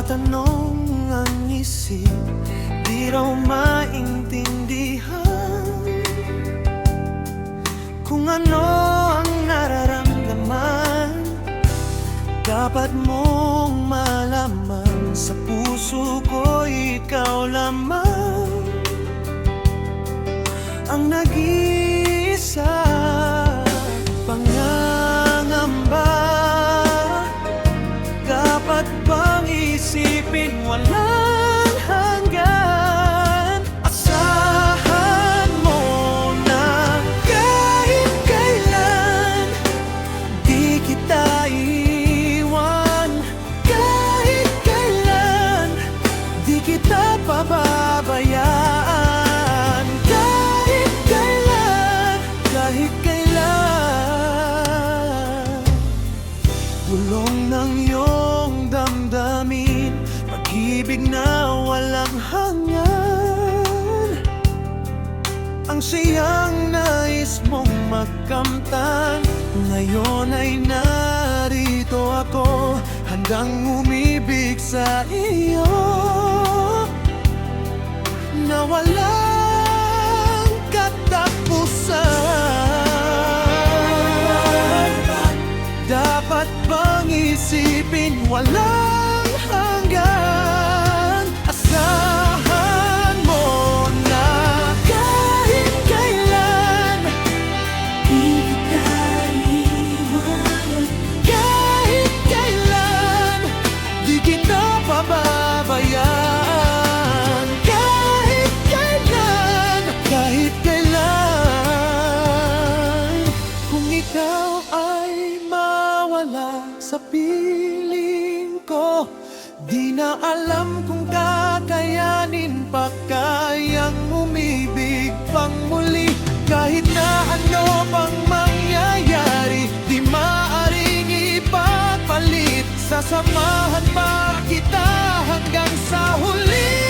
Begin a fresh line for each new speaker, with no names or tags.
Nagtatanong ang isip, di raw maintindihan kung ano ang nararamdaman. Dapat mong malaman, sa puso ko ikaw lamang ang nag-iisa. Pangangamba, dapat bang isipin walang hanggan? Asahan mo na kahit kailan di kita iiwan, kahit kailan di kita pababayaan, kahit kailan, kahit kailan. Bulong ng iyong damdamin, pag-ibig na walang hanggan, ang siyang nais mong magkamtan. Ngayon ay narito ako, handang umibig sa iyo na walang katapusan. Dapat bang isipin walang hanggan? Asahan mo na kahit kailan di kita iiwan, kahit kailan di kita pababayaan, kahit kailan, kahit kailan. Kung ikaw ay mawala sa piling ko, di na alam kung kakayanin pa kayang umibig pang muli. Kahit na ano pang mangyayari, di maaaring ipagpalit. Sasamahan pa kita hanggang sa huli.